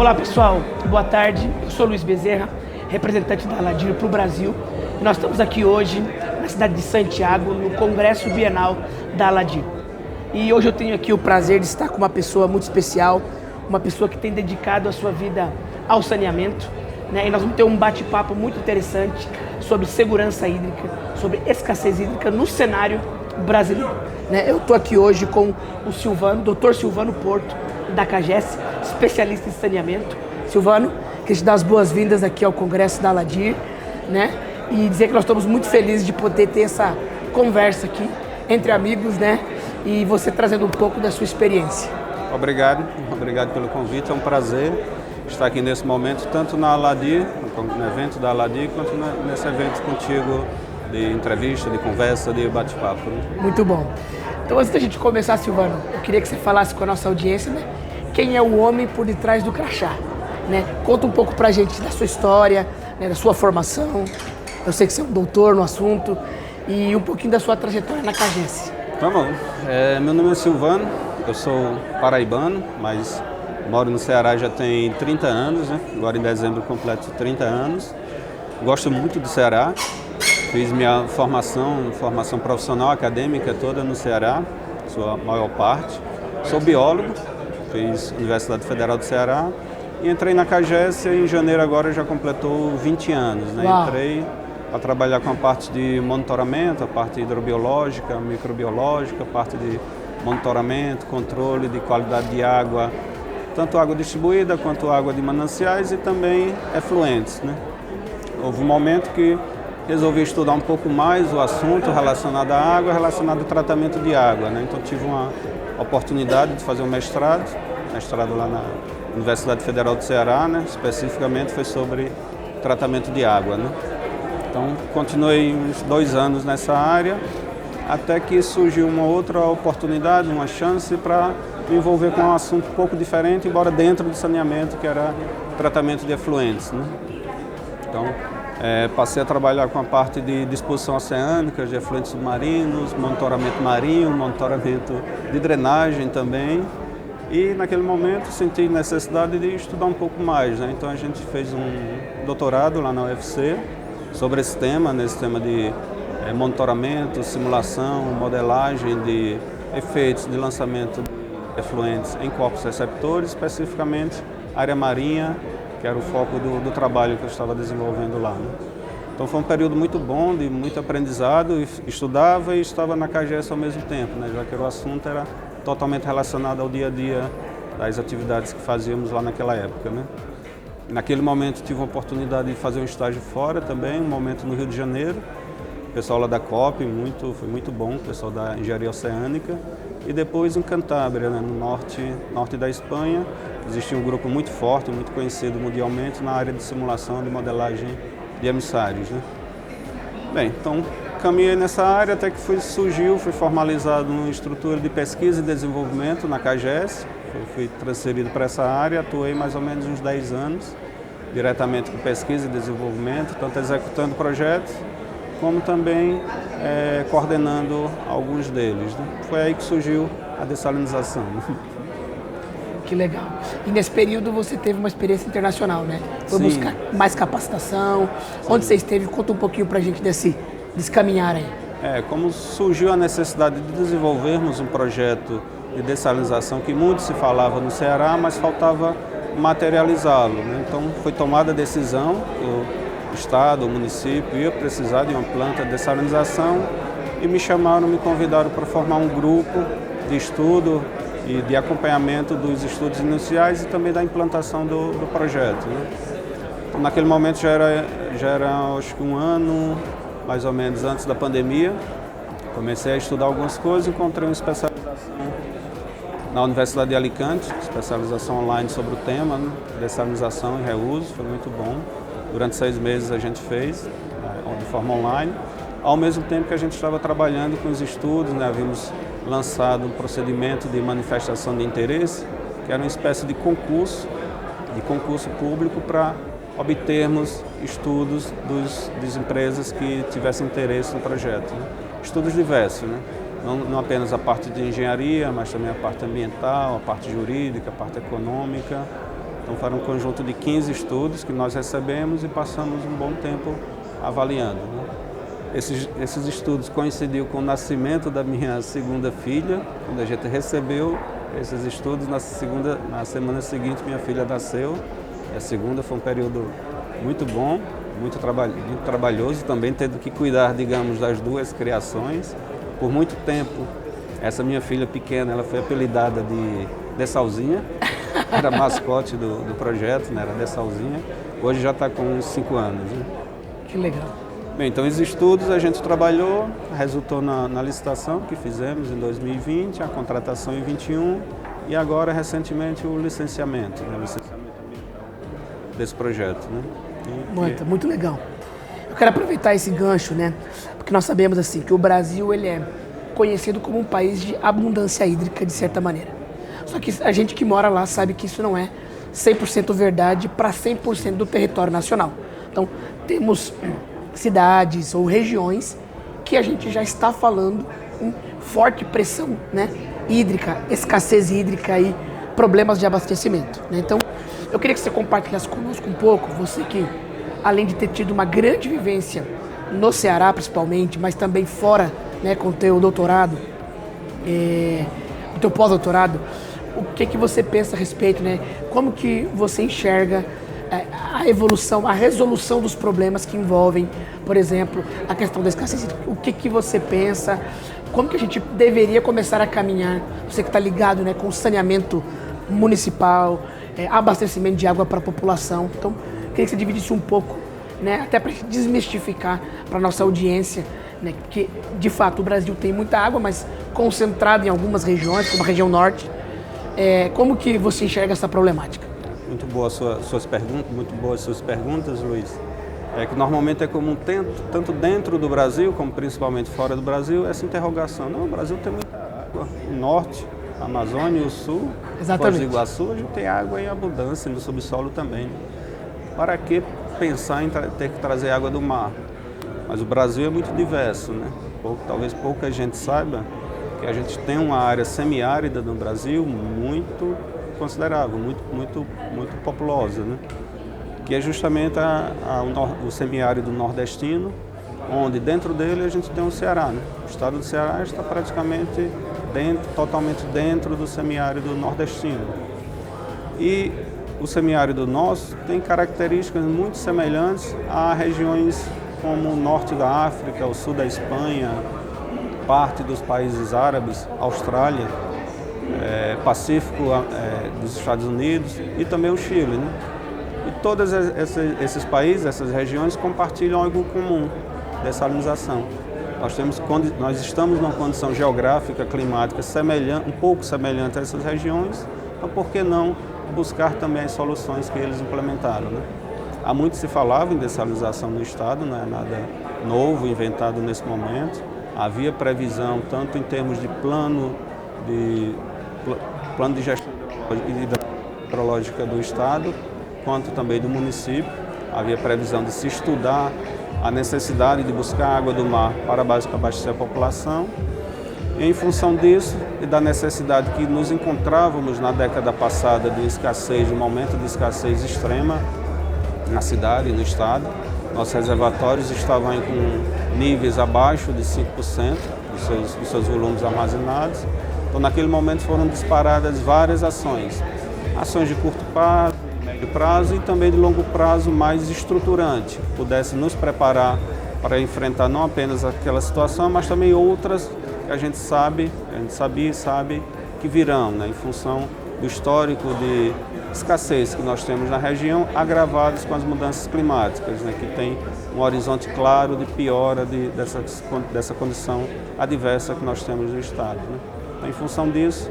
Olá pessoal, boa tarde. Eu sou Luiz Bezerra, representante da Aladir para o Brasil. E nós estamos aqui hoje na cidade de Santiago, no Congresso Bienal da Aladir. E hoje eu tenho aqui o prazer de estar com uma pessoa muito especial, uma pessoa que tem dedicado a sua vida ao saneamento, né? E nós vamos ter um bate-papo muito interessante sobre segurança hídrica, sobre escassez hídrica no cenário brasileiro, né? Eu estou aqui hoje com o Silvano, Dr. Silvano Porto, da CAGES, especialista em saneamento. Silvano, queria te dar as boas-vindas aqui ao Congresso da Aladir, né? E dizer que nós estamos muito felizes de poder ter essa conversa aqui entre amigos, né? E você trazendo um pouco da sua experiência. Obrigado pelo convite, é um prazer estar aqui nesse momento, tanto na Aladir, no evento da Aladir, quanto nesse evento contigo de entrevista, de conversa, de bate-papo. Muito bom. Então, antes da gente começar, Silvano, eu queria que você falasse com a nossa audiência, né? Quem é o homem por detrás do crachá, né? Conta um pouco pra gente da sua história, né? Da sua formação. Eu sei que você é um doutor no assunto e um pouquinho da sua trajetória na CAGES. Tá bom. Meu nome é Silvano, eu sou paraibano, mas moro no Ceará já tem 30 anos, né? Agora em dezembro completo 30 anos. Gosto muito do Ceará. Fiz minha formação profissional, acadêmica toda no Ceará, sua maior parte. Sou biólogo, fiz Universidade Federal do Ceará e entrei na CAGES em janeiro agora já completou 20 anos. Né? Entrei para trabalhar com a parte de monitoramento, a parte hidrobiológica, microbiológica, a parte de monitoramento, controle de qualidade de água, tanto água distribuída quanto água de mananciais e também efluentes. Né? Houve um momento que resolvi estudar um pouco mais o assunto relacionado à água, relacionado ao tratamento de água, né? Então tive uma oportunidade de fazer um mestrado lá na Universidade Federal do Ceará, né? Especificamente foi sobre tratamento de água, né? Então continuei uns 2 anos nessa área, até que surgiu uma outra oportunidade, uma chance para me envolver com um assunto um pouco diferente, embora dentro do saneamento, que era tratamento de efluentes, né? Então, passei a trabalhar com a parte de disposição oceânica, de efluentes submarinos, monitoramento marinho, monitoramento de drenagem também. E naquele momento senti necessidade de estudar um pouco mais, né? Então a gente fez um doutorado lá na UFC sobre esse tema, nesse tema de monitoramento, simulação, modelagem de efeitos de lançamento de efluentes em corpos receptores, especificamente área marinha, que era o foco do trabalho que eu estava desenvolvendo lá. Né? Então foi um período muito bom, de muito aprendizado, estudava e estava na CAGES ao mesmo tempo, né? Já que o assunto era totalmente relacionado ao dia a dia das atividades que fazíamos lá naquela época. Né? Naquele momento tive a oportunidade de fazer um estágio fora também, um momento no Rio de Janeiro, o pessoal lá da COP, foi muito bom, o pessoal da Engenharia Oceânica, e depois em Cantábria, né? No norte da Espanha. Existia um grupo muito forte, muito conhecido mundialmente na área de simulação de modelagem de emissários. Né? Bem, então caminhei nessa área até que fui formalizado numa estrutura de pesquisa e desenvolvimento na CAGES. Fui transferido para essa área, atuei mais ou menos uns 10 anos, diretamente com pesquisa e desenvolvimento, tanto executando projetos, como também coordenando alguns deles. Né? Foi aí que surgiu a dessalinização. Que legal. E nesse período você teve uma experiência internacional, né? Foi buscar mais capacitação. Sim. Onde você esteve? Conta um pouquinho pra gente desse caminhar aí. Como surgiu a necessidade de desenvolvermos um projeto de dessalinização que muito se falava no Ceará, mas faltava materializá-lo. Né? Então foi tomada a decisão, o Estado, o município ia precisar de uma planta de dessalinização e me convidaram para formar um grupo de estudo e de acompanhamento dos estudos iniciais e também da implantação do projeto. Né? Então, naquele momento já era acho que um ano, mais ou menos, antes da pandemia. Comecei a estudar algumas coisas, encontrei uma especialização na Universidade de Alicante, especialização online sobre o tema, né? Dessalinização e reuso, foi muito bom. Durante 6 meses a gente fez, de forma online. Ao mesmo tempo que a gente estava trabalhando com os estudos, né? Havíamos lançado um procedimento de manifestação de interesse, que era uma espécie de concurso público para obtermos estudos das empresas que tivessem interesse no projeto. Né? Estudos diversos, né? Não apenas a parte de engenharia, mas também a parte ambiental, a parte jurídica, a parte econômica, Então foram um conjunto de 15 estudos que nós recebemos e passamos um bom tempo avaliando, né? Esses estudos coincidiu com o nascimento da minha segunda filha. Quando a gente recebeu esses estudos, na semana seguinte minha filha nasceu. A segunda foi um período muito bom, muito trabalhoso, também tendo que cuidar, digamos, das duas criações. Por muito tempo, essa minha filha pequena, ela foi apelidada de Dessalzinha, era mascote do projeto, né? Era Dessalzinha. Hoje já está com uns 5 anos. Né? Que legal. Bem, então os estudos a gente trabalhou, resultou na licitação que fizemos em 2020, a contratação em 2021 e agora recentemente o licenciamento, né? O licenciamento desse projeto, né? Muito legal. Eu quero aproveitar esse gancho, né? Porque nós sabemos assim que o Brasil ele é conhecido como um país de abundância hídrica de certa maneira. Só que a gente que mora lá sabe que isso não é 100% verdade para 100% do território nacional. Então, temos cidades ou regiões que a gente já está falando em forte pressão, né, hídrica, escassez hídrica e problemas de abastecimento, né? Então, eu queria que você compartilhasse conosco um pouco, você que, além de ter tido uma grande vivência no Ceará principalmente, mas também fora, né, com o teu doutorado, o teu pós-doutorado, o que você pensa a respeito, né? Como que você enxerga a evolução, a resolução dos problemas que envolvem, por exemplo, a questão da escassez? O que você pensa? Como que a gente deveria começar a caminhar? Você que está ligado, né, com o saneamento municipal, abastecimento de água para a população. Então, queria que você dividisse um pouco, né, até para desmistificar para a nossa audiência, né, que de fato o Brasil tem muita água, mas concentrada em algumas regiões, como a região norte. Como que você enxerga essa problemática? Muito boas suas perguntas, Luiz. Que normalmente é comum tanto dentro do Brasil como principalmente fora do Brasil essa interrogação. Não, o Brasil tem muita água. O norte, a Amazônia e o sul, Foz do Iguaçu, a gente tem água em abundância, no subsolo também. Para que pensar em ter que trazer água do mar? Mas o Brasil é muito diverso, né? Talvez pouca gente saiba que a gente tem uma área semiárida no Brasil muito considerável, muito populosa, né? Que é justamente o semiárido nordestino, onde dentro dele a gente tem o Ceará, né? O estado do Ceará está praticamente totalmente dentro do semiárido nordestino. E o semiárido nosso tem características muito semelhantes a regiões como o norte da África, o sul da Espanha, parte dos países árabes, Austrália, Pacífico dos Estados Unidos e também o Chile, né? E todos esses países, essas regiões compartilham algo comum, dessalinização. Nós estamos numa condição geográfica, climática um pouco semelhante a essas regiões, então por que não buscar também as soluções que eles implementaram, né? Há muito se falava em dessalinização no estado, não é nada novo inventado nesse momento. Havia previsão tanto em termos de plano de gestão hidrológica do estado, quanto também do município. Havia previsão de se estudar a necessidade de buscar água do mar para abastecer a população. E, em função disso e da necessidade que nos encontrávamos na década passada de um momento de escassez extrema na cidade e no estado, nossos reservatórios estavam com níveis abaixo de 5% dos seus volumes armazenados. Então, naquele momento foram disparadas várias ações de curto prazo, médio prazo e também de longo prazo mais estruturante, que pudesse nos preparar para enfrentar não apenas aquela situação, mas também outras que a gente sabia e sabe que virão, né, em função do histórico de escassez que nós temos na região, agravados com as mudanças climáticas, né, que tem um horizonte claro de piora dessa condição adversa que nós temos no estado, né. Então, em função disso,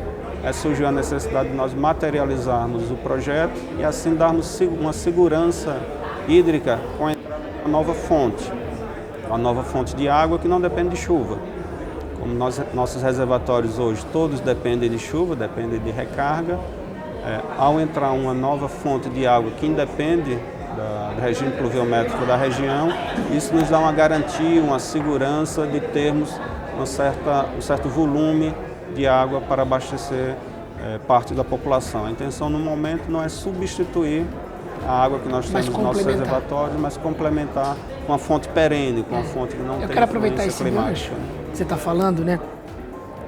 surgiu a necessidade de nós materializarmos o projeto e assim darmos uma segurança hídrica com a entrada de uma nova fonte de água que não depende de chuva. Como nossos reservatórios hoje todos dependem de chuva, dependem de recarga, ao entrar uma nova fonte de água que independe do regime pluviométrico da região, isso nos dá uma garantia, uma segurança de termos um certo volume de água para abastecer parte da população. A intenção no momento não é substituir a água que nós temos nos nossos reservatórios, mas complementar com uma fonte perene, com uma fonte que não tem influência climática. Eu quero aproveitar esse gancho que você está falando, né,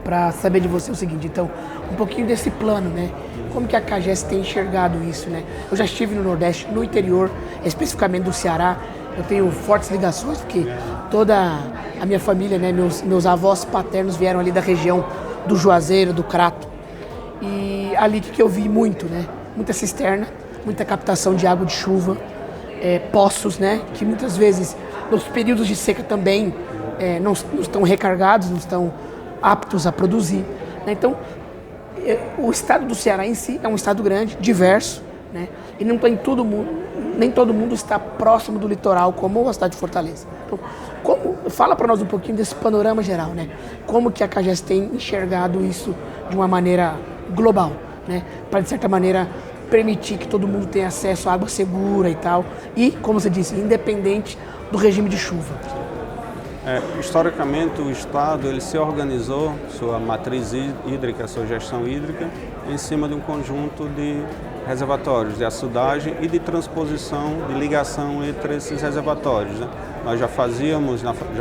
para saber de você o seguinte, então, um pouquinho desse plano, né? Como que a CAGES tem enxergado isso, né? Eu já estive no Nordeste, no interior, especificamente do Ceará. Eu tenho fortes ligações, porque toda a minha família, né, meus avós paternos vieram ali da região do Juazeiro, do Crato. E ali que eu vi muito, né? Muita cisterna, muita captação de água de chuva, poços, né? Que muitas vezes, nos períodos de seca também, não estão recargados, não estão aptos a produzir, né? Então, o estado do Ceará em si é um estado grande, diverso, né? E não tem nem todo mundo está próximo do litoral, como a cidade de Fortaleza. Então, fala para nós um pouquinho desse panorama geral, né? Como que a CAGES tem enxergado isso de uma maneira global, né? Para, de certa maneira, permitir que todo mundo tenha acesso à água segura e tal, e, como você disse, independente do regime de chuva. Historicamente, o Estado ele se organizou, sua matriz hídrica, sua gestão hídrica, em cima de um conjunto de reservatórios, de açudagem e de transposição, de ligação entre esses reservatórios, né? Nós já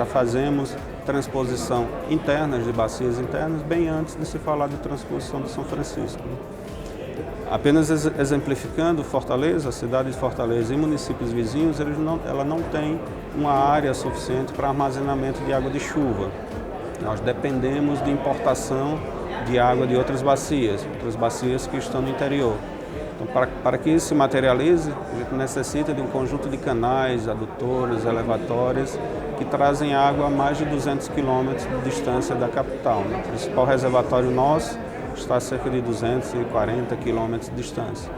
fazemos transposição internas, de bacias internas, bem antes de se falar de transposição de São Francisco, né? Apenas exemplificando, Fortaleza, a cidade de Fortaleza e municípios vizinhos, ela não tem uma área suficiente para armazenamento de água de chuva. Nós dependemos de importação de água de outras bacias que estão no interior. Então, para que isso se materialize, a gente necessita de um conjunto de canais, adutores, elevatórios, que trazem água a mais de 200 quilômetros de distância da capital, né? O principal reservatório nosso está a cerca de 240 quilômetros de distância.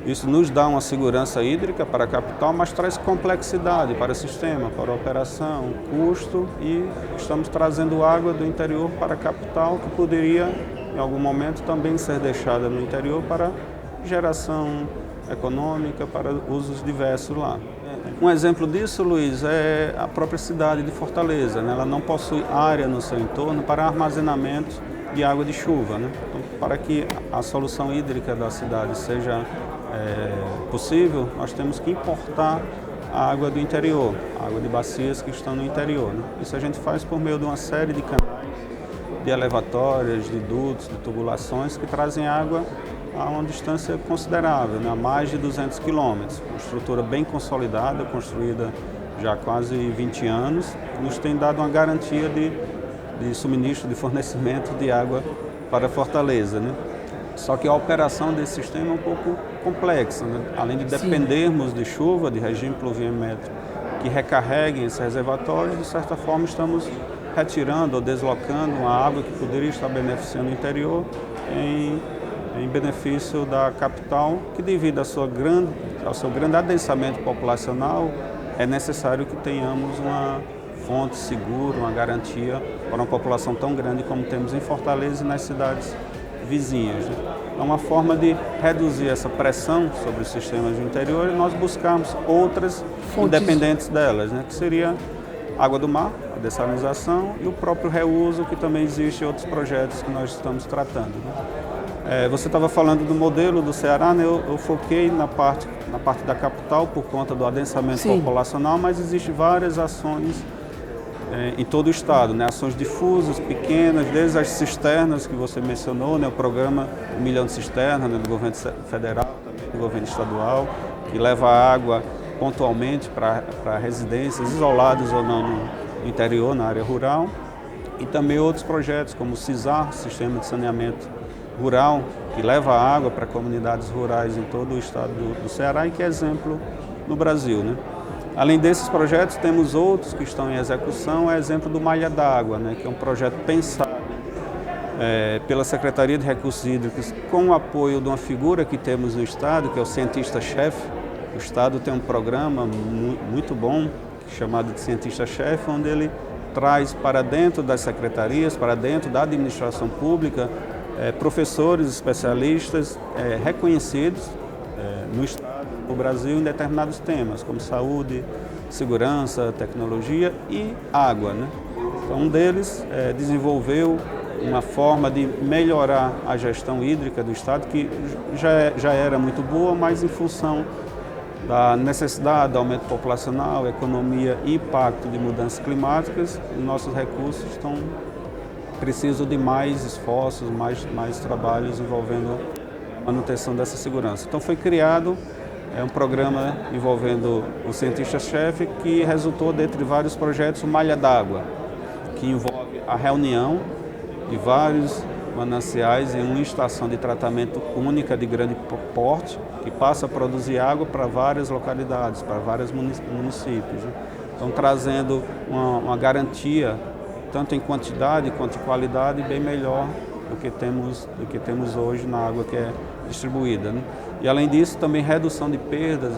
Isso nos dá uma segurança hídrica para a capital, mas traz complexidade para o sistema, para a operação, custo, e estamos trazendo água do interior para a capital, que poderia, em algum momento, também ser deixada no interior para geração econômica, para usos diversos lá. Um exemplo disso, Luiz, é a própria cidade de Fortaleza, né? Ela não possui área no seu entorno para armazenamento de água de chuva, né? Então, para que a solução hídrica da cidade seja possível, nós temos que importar a água do interior, água de bacias que estão no interior, né? Isso a gente faz por meio de uma série de canais, de elevatórias, de dutos, de tubulações que trazem água a uma distância considerável, né? A mais de 200 quilômetros. Uma estrutura bem consolidada, construída já há quase 20 anos, nos tem dado uma garantia de suministro, de fornecimento de água para Fortaleza, né? Só que a operação desse sistema é um pouco complexa, né? Além de dependermos de chuva, de regime pluviométrico que recarreguem esses reservatórios, de certa forma estamos retirando ou deslocando a água que poderia estar beneficiando o interior em benefício da capital, que devido ao seu grande adensamento populacional, é necessário que tenhamos uma fonte segura, uma garantia para uma população tão grande como temos em Fortaleza e nas cidades vizinhas, né? É uma forma de reduzir essa pressão sobre os sistemas do interior e nós buscarmos outras fontes independentes delas, né? Que seria água do mar, a dessalinização e o próprio reuso, que também existe em outros projetos que nós estamos tratando, né? Você estava falando do modelo do Ceará, né? Eu foquei na parte da capital por conta do adensamento populacional, mas existem várias ações em todo o estado, né? Ações difusas, pequenas, desde as cisternas que você mencionou, né? O programa 1 milhão de cisternas, né? Do governo federal, também do governo estadual, que leva água pontualmente para residências isoladas ou não no interior, na área rural, e também outros projetos como o CISAR, Sistema de Saneamento Rural, que leva água para comunidades rurais em todo o estado do Ceará e que é exemplo no Brasil, né? Além desses projetos, temos outros que estão em execução, é exemplo do Malha d'Água, né, que é um projeto pensado pela Secretaria de Recursos Hídricos com o apoio de uma figura que temos no Estado, que é o cientista-chefe. O Estado tem um programa muito bom, chamado de cientista-chefe, onde ele traz para dentro das secretarias, para dentro da administração pública, professores, especialistas reconhecidos no Estado, no Brasil, em determinados temas, como saúde, segurança, tecnologia e água, né? Então, um deles desenvolveu uma forma de melhorar a gestão hídrica do Estado, que já era muito boa, mas em função da necessidade do aumento populacional, economia e impacto de mudanças climáticas, nossos recursos precisam de mais esforços, mais trabalhos envolvendo a manutenção dessa segurança. Então foi criado um programa envolvendo o cientista-chefe que resultou, dentre vários projetos, o Malha d'Água, que envolve a reunião de vários mananciais em uma estação de tratamento única de grande porte, que passa a produzir água para várias localidades, para vários municípios, né? Então trazendo uma garantia, tanto em quantidade quanto em qualidade, bem melhor do que temos hoje na água que é distribuída, né? E além disso, também redução de perdas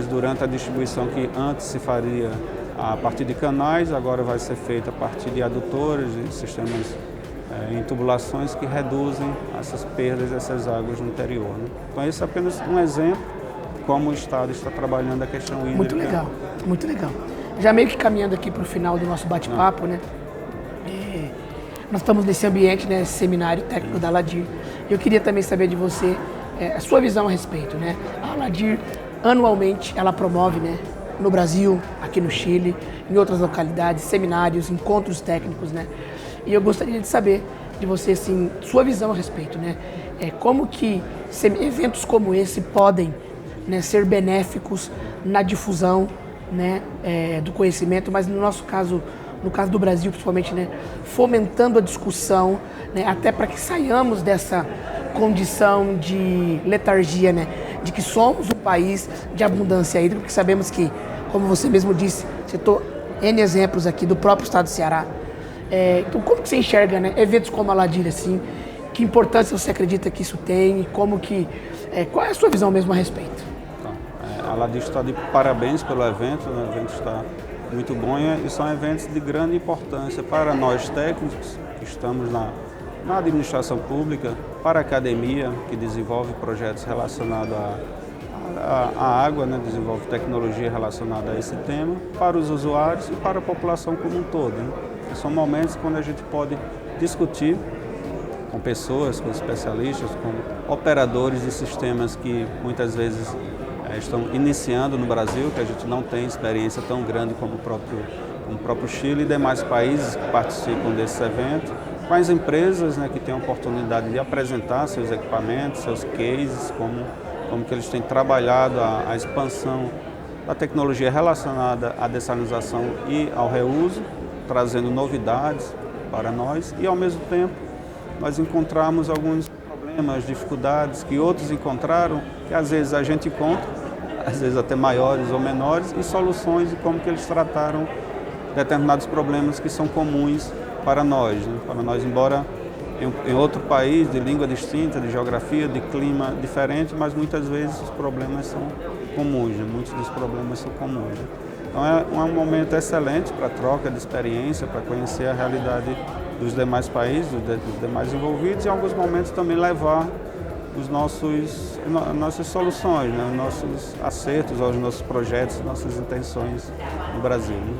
durante a distribuição, que antes se faria a partir de canais, agora vai ser feita a partir de adutores e sistemas em tubulações que reduzem essas perdas dessas águas no interior, né? Então esse é apenas um exemplo de como o Estado está trabalhando a questão hídrica. Muito legal, muito legal. Já meio que caminhando aqui para o final do nosso bate-papo, né? Nós estamos nesse ambiente, né, esse seminário técnico da Aladir. Eu queria também saber de você a sua visão a respeito, né? A Aladir, anualmente, ela promove, né, no Brasil, aqui no Chile, em outras localidades, seminários, encontros técnicos, né? E eu gostaria de saber de você, assim, sua visão a respeito, né? Como que eventos como esse podem, né, ser benéficos na difusão, né, do conhecimento, mas no nosso caso, no caso do Brasil principalmente, né, fomentando a discussão, né, até para que saiamos dessa condição de letargia, né, de que somos um país de abundância hídrica, porque sabemos que, como você mesmo disse, citou N exemplos aqui do próprio estado do Ceará. Então, como que você enxerga, né, eventos como a Aladir, assim, que importância você acredita que isso tem, qual é a sua visão mesmo a respeito? A Aladir está de parabéns pelo evento, né? O evento está muito bom e são eventos de grande importância para nós técnicos que estamos na administração pública, para a academia que desenvolve projetos relacionados à água, né? Desenvolve tecnologia relacionada a esse tema, para os usuários e para a população como um todo, né? São momentos quando a gente pode discutir com pessoas, com especialistas, com operadores de sistemas que muitas vezes estão iniciando no Brasil, que a gente não tem experiência tão grande como o próprio Chile e demais países que participam desse evento, com as empresas, né, que têm a oportunidade de apresentar seus equipamentos, seus cases, como que eles têm trabalhado a expansão da tecnologia relacionada à dessalinização e ao reuso, trazendo novidades para nós e, ao mesmo tempo, nós encontramos alguns problemas, dificuldades que outros encontraram, que às vezes a gente encontra, às vezes até maiores ou menores, e soluções de como que eles trataram determinados problemas que são comuns para nós, né? Para nós, embora em outro país, de língua distinta, de geografia, de clima diferente, mas muitas vezes os problemas são comuns, né? Muitos dos problemas são comuns, né? Então é um momento excelente para troca de experiência, para conhecer a realidade dos demais países, dos demais envolvidos, e em alguns momentos também levar nossas soluções, né? Nossos acertos aos nossos projetos, nossas intenções no Brasil, né?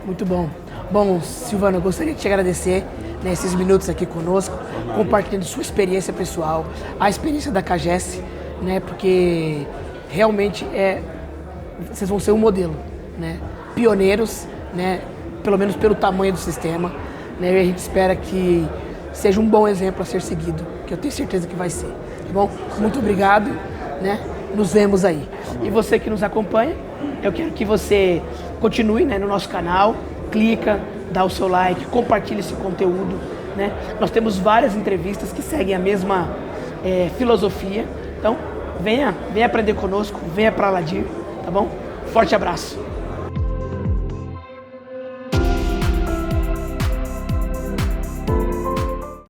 Muito bom. Bom, Silvano, eu gostaria de te agradecer, né, esses minutos aqui conosco, compartilhando sua experiência pessoal, a experiência da CAGES, né, porque realmente vocês vão ser um modelo, né, pioneiros, né, pelo menos pelo tamanho do sistema, né, e a gente espera que seja um bom exemplo a ser seguido, que eu tenho certeza que vai ser. Tá bom? Muito obrigado, né? Nos vemos aí. E você que nos acompanha, eu quero que você continue, né, no nosso canal, clica, dá o seu like, compartilha esse conteúdo, né? Nós temos várias entrevistas que seguem a mesma filosofia. Então, venha aprender conosco, venha para Aladir, tá bom? Forte abraço.